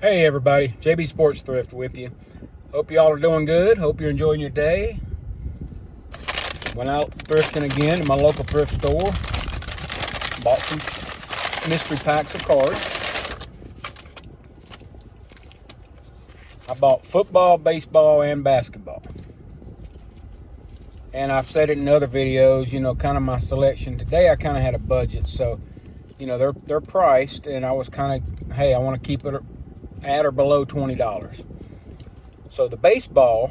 Hey everybody, JB Sports Thrift with you. Hope y'all are doing good. Hope you're enjoying your day. Went out thrifting again in my local thrift store. Bought some mystery packs of cards. I bought football, baseball, and basketball. And I've said it in other videos, kind of my selection. Today I kind of had a budget, so they're priced, and I was kind of, hey, I want to keep it at or below $20. So the baseball,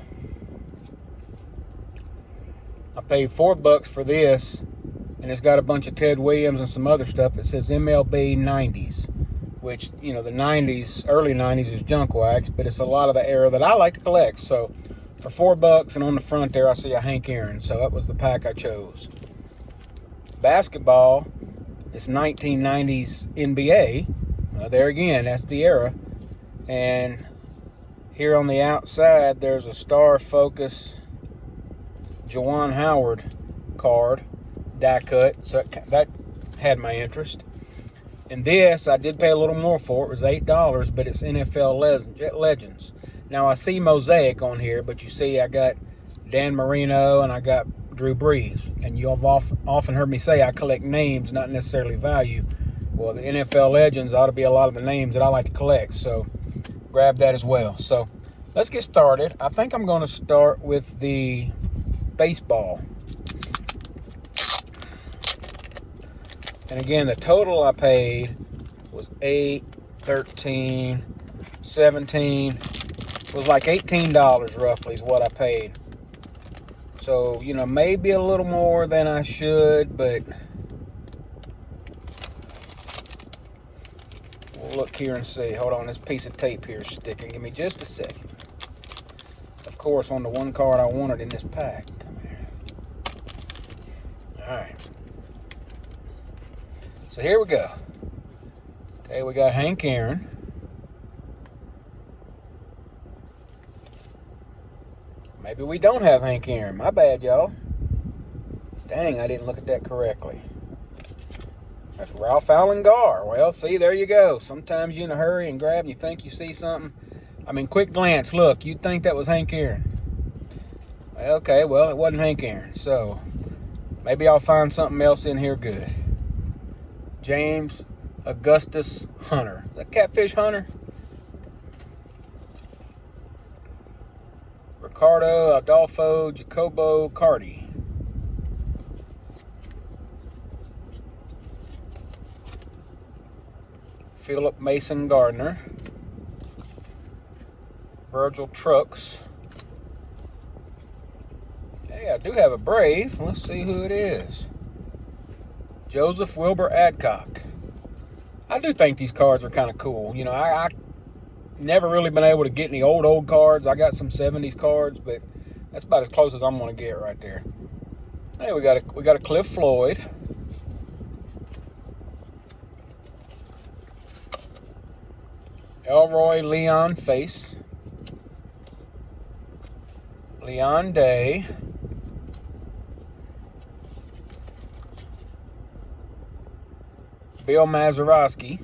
I paid $4 for this, and it's got a bunch of Ted Williams and some other stuff that says MLB 90s, which, the 90s, early 90s is junk wax, but it's a lot of the era that I like to collect. So for $4, and on the front there I see a Hank Aaron, so that was the pack I chose. Basketball, it's 1990s NBA. There again, that's the era. And here on the outside, there's a Star Focus Juwan Howard card, die cut, so that had my interest. And this, I did pay a little more for. It was $8, but it's NFL Legends. Now, I see Mosaic on here, but you see I got Dan Marino and I got Drew Brees. And you have often heard me say I collect names, not necessarily value. Well, the NFL Legends ought to be a lot of the names that I like to collect, so grab that as well. So let's get started. I think I'm going to start with the baseball. And again, the total I paid was $8, $13, $17. It was like $18 roughly is what I paid. So, maybe a little more than I should, but we'll look here and see. Hold on, this piece of tape here is sticking. Give me just a second. Of course, on the one card I wanted in this pack. Come here. All right. So here we go. Okay, we got Hank Aaron. Maybe we don't have Hank Aaron. My bad, y'all. Dang, I didn't look at that correctly. That's Ralph Allen Gar. Well, see, there you go. Sometimes you're in a hurry and grab and you think you see something. I mean, quick glance. Look, you'd think that was Hank Aaron. Okay, well, it wasn't Hank Aaron. So maybe I'll find something else in here good. James Augustus Hunter. Is that Catfish Hunter? Ricardo Adolfo Jacobo Cardi. Philip Mason Gardner. Virgil Trucks. Hey, I do have a Brave. Let's see who it is. Joseph Wilbur Adcock. I do think these cards are kind of cool. I never really been able to get any old cards. I got some 70s cards, but that's about as close as I'm going to get right there. Hey, we got a Cliff Floyd. Elroy Leon Face. Leon Day. Bill Mazeroski.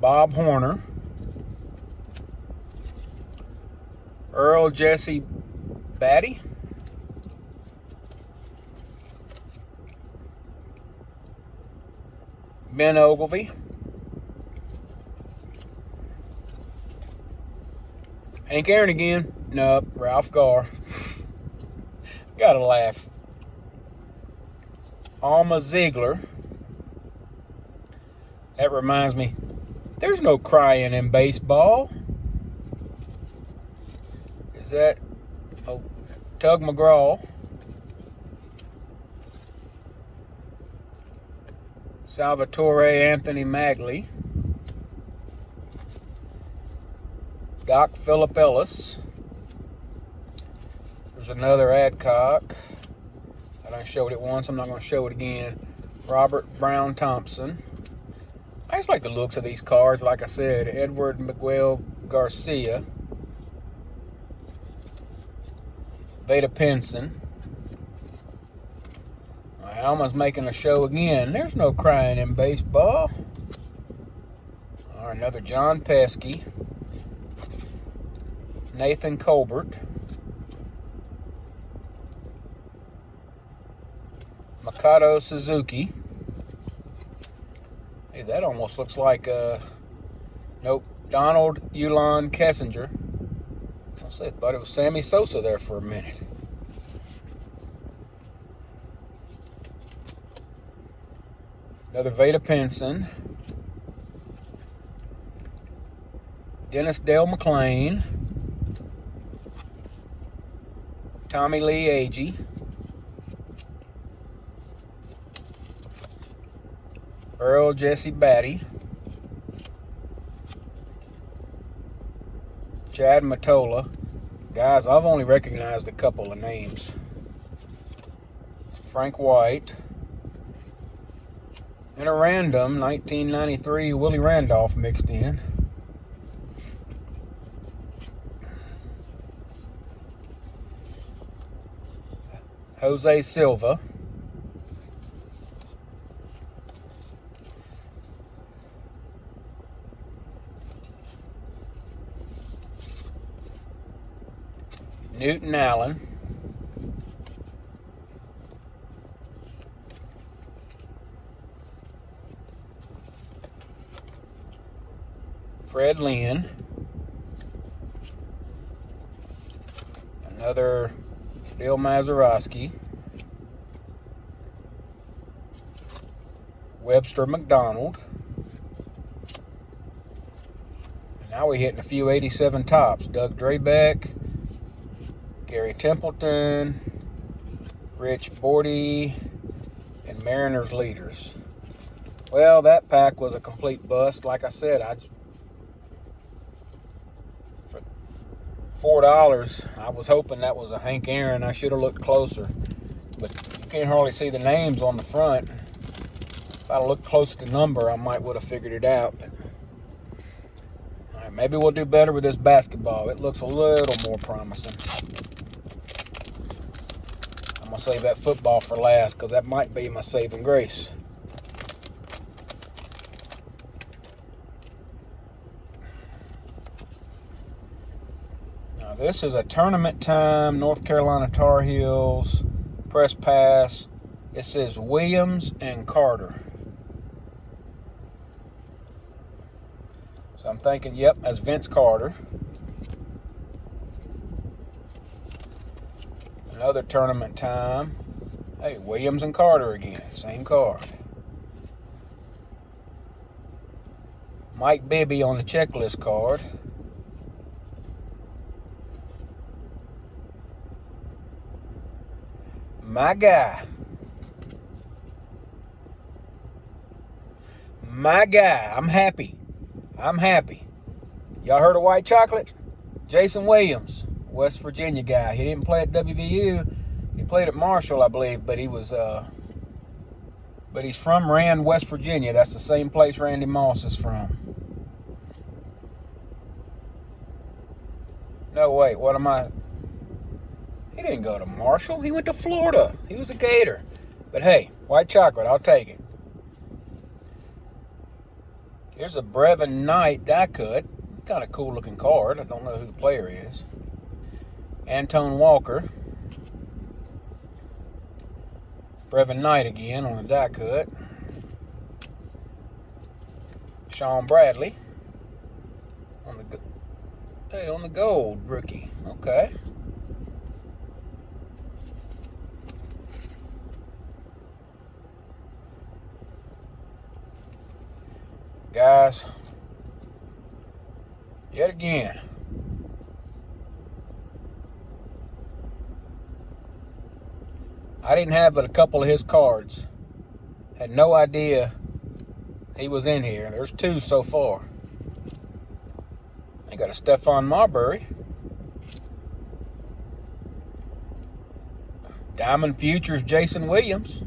Bob Horner. Earl Jesse Batty. Ben Ogilvy. Hank Aaron again. Nope, Ralph Gar. Gotta laugh. Alma Ziegler. That reminds me, there's no crying in baseball. Is that Tug McGraw? Salvatore Anthony Magley. Doc Phillip Ellis. There's another Adcock. I done showed it once. I'm not going to show it again. Robert Brown Thompson. I just like the looks of these cards. Like I said, Edward Miguel Garcia. Veda Pinson. Alma's making a show again. There's no crying in baseball. All right, another John Pesky. Nathan Colbert. Makoto Suzuki. Hey, that almost looks like, nope, Donald Ulan Kessinger. I thought it was Sammy Sosa there for a minute. Another Veda Pinson. Dennis Dale McClain. Tommy Lee Agee. Earl Jesse Batty. Chad Mottola. Guys, I've only recognized a couple of names. Frank White. And a random 1993 Willie Randolph mixed in. Jose Silva. Newton Allen. Fred Lynn. Another Bill Mazeroski. Webster McDonald. And now we're hitting a few 87 tops. Doug Drabeck. Gary Templeton, Rich Bordy, and Mariners leaders. Well, that pack was a complete bust. Like I said, for $4, I was hoping that was a Hank Aaron. I should have looked closer, but you can't hardly see the names on the front. If I'd looked close to number, I might would have figured it out. All right, maybe we'll do better with this basketball. It looks a little more promising. I'm going to save that football for last because that might be my saving grace. Now this is a tournament time North Carolina Tar Heels press pass. It says Williams and Carter. So I'm thinking, yep, that's Vince Carter. Another tournament time. Hey, Williams and Carter again. Same card. Mike Bibby on the checklist card. My guy. My guy. I'm happy. I'm happy. Y'all heard of White Chocolate? Jason Williams. West Virginia guy. He didn't play at WVU. He played at Marshall, I believe, but he's from Rand, West Virginia. That's the same place Randy Moss is from. No, wait, what am I? He didn't go to Marshall. He went to Florida. He was a Gator. But hey, White Chocolate, I'll take it. Here's a Brevin Knight die cut. Kind of cool looking card. I don't know who the player is. Antone Walker. Brevin Knight again on the die cut. Sean Bradley on the gold rookie. Okay. Guys, yet again, I didn't have but a couple of his cards. Had no idea he was in here. There's two so far. I got a Stephon Marbury. Diamond Futures Jason Williams.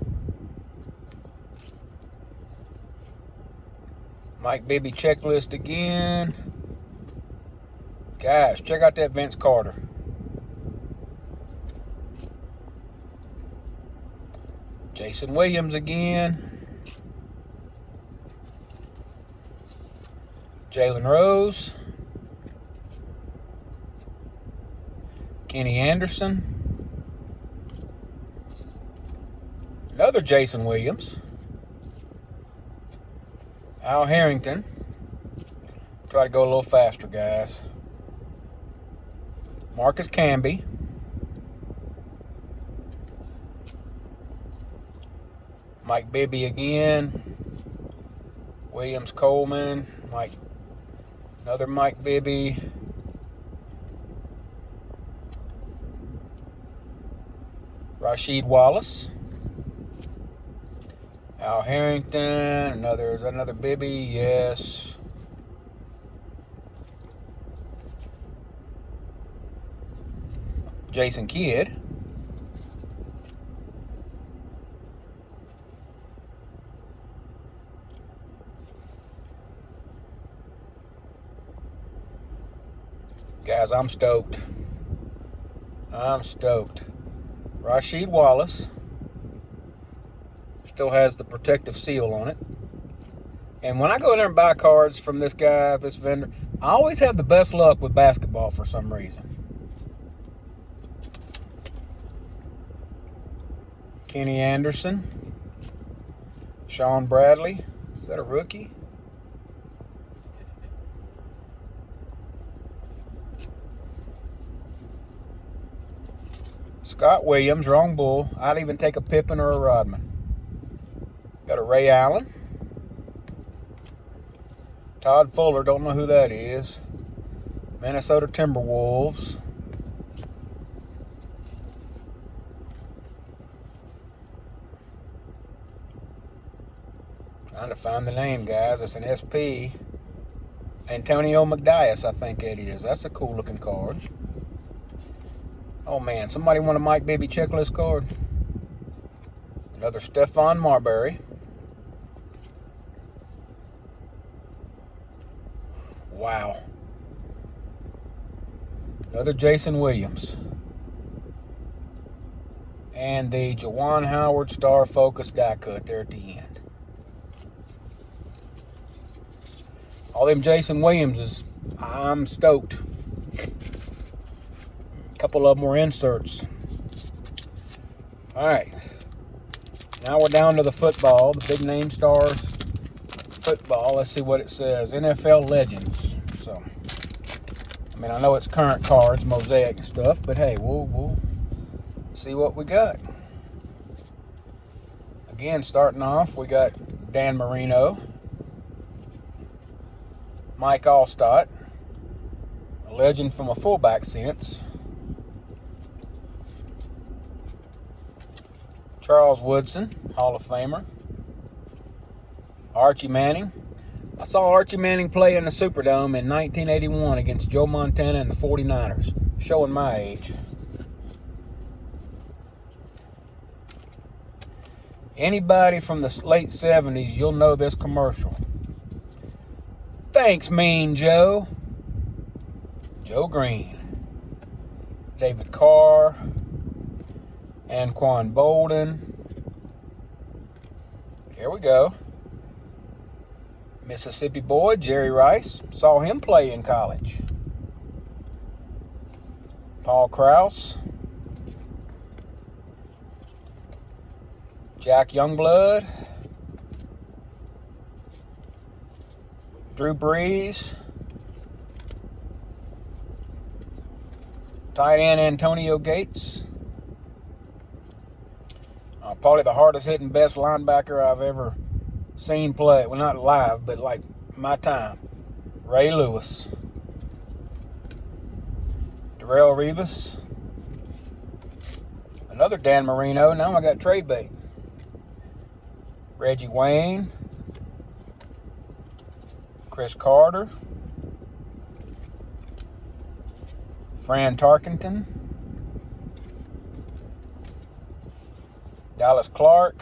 Mike Bibby checklist again. Guys, check out that Vince Carter. Jason Williams again. Jalen Rose. Kenny Anderson. Another Jason Williams. Al Harrington. Try to go a little faster, guys. Marcus Camby. Mike Bibby again. Williams Coleman. Another Mike Bibby. Rasheed Wallace. Al Harrington. Another Bibby. Yes. Jason Kidd. Guys, I'm stoked. Rasheed Wallace still has the protective seal on it. And when I go in there and buy cards from this guy, this vendor, I always have the best luck with basketball for some reason. Kenny Anderson. Sean Bradley. Is that a rookie? Scott Williams, wrong bull. I'd even take a Pippen or a Rodman. Got a Ray Allen. Todd Fuller, don't know who that is. Minnesota Timberwolves. Trying to find the name, guys. It's an SP. Antonio McDyess, I think it is. That's a cool looking card. Oh man, somebody want a Mike Bibby checklist card? Another Stephon Marbury. Wow. Another Jason Williams. And the Juwan Howard Star Focus die cut there at the end. All them Jason Williamses, I'm stoked. Couple of them were inserts. All right. Now we're down to the football, the big name stars football. Let's see what it says. NFL Legends. So, I mean, I know it's current cards, mosaic and stuff, but hey, we'll see what we got. Again, starting off, we got Dan Marino, Mike Allstott, a legend from a fullback sense. Charles Woodson, Hall of Famer. Archie Manning. I saw Archie Manning play in the Superdome in 1981 against Joe Montana and the 49ers, showing my age. Anybody from the late 70s, you'll know this commercial. Thanks, Mean Joe. Joe Green. David Carr. Anquan Bolden. Here we go. Mississippi boy, Jerry Rice. Saw him play in college. Paul Krause. Jack Youngblood. Drew Brees. Tight end Antonio Gates. Probably the hardest hitting, best linebacker I've ever seen play. Well, not live, but like my time. Ray Lewis. Darrelle Revis. Another Dan Marino. Now I got trade bait. Reggie Wayne. Chris Carter. Fran Tarkenton. Dallas Clark.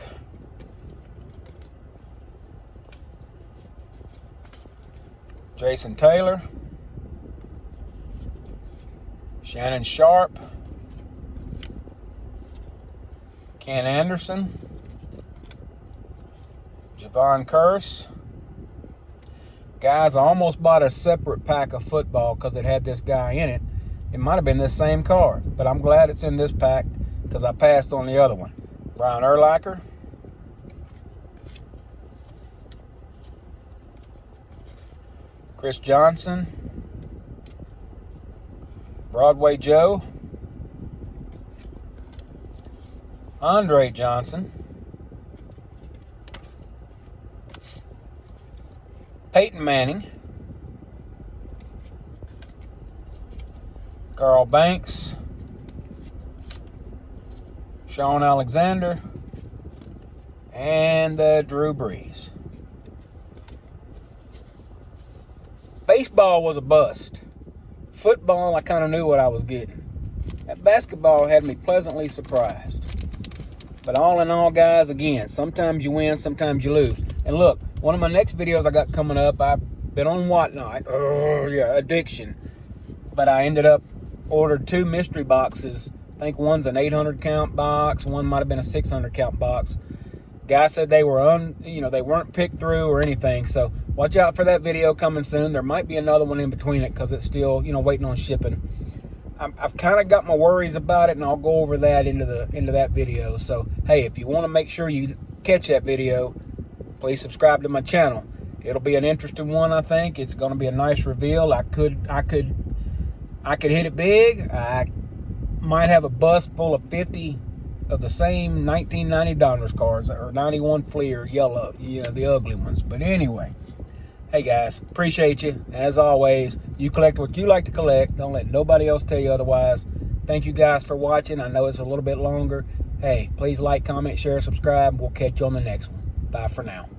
Jason Taylor. Shannon Sharp. Ken Anderson. Javon Curse. Guys, I almost bought a separate pack of football because it had this guy in it. It might have been this same card, but I'm glad it's in this pack because I passed on the other one. Brian Urlacher. Chris Johnson. Broadway Joe. Andre Johnson. Peyton Manning. Carl Banks. Sean Alexander. And Drew Brees. Baseball was a bust. Football, I kind of knew what I was getting. That basketball had me pleasantly surprised. But all in all, guys, again, sometimes you win, sometimes you lose. And look, one of my next videos I got coming up, I've been on Whatnot. Addiction. But I ended up ordered 2 mystery boxes. I think one's an 800 count box, one might have been a 600 count box. Guy said they were they weren't picked through or anything. So watch out for that video coming soon. There might be another one in between it because it's still, waiting on shipping. I've kind of got my worries about it, and I'll go over that into that video. So hey, if you want to make sure you catch that video, please subscribe to my channel. It'll be an interesting one, I think. It's going to be a nice reveal. I could hit it big. I might have a bust full of 50 of the same 1990 Donruss cards, or 91 Fleer yellow, the ugly ones. But anyway, hey guys, appreciate you. As always, you collect what you like to collect. Don't let nobody else tell you otherwise. Thank you guys for watching. I know it's a little bit longer. Hey, please like, comment, share, subscribe. We'll catch you on the next one. Bye for now.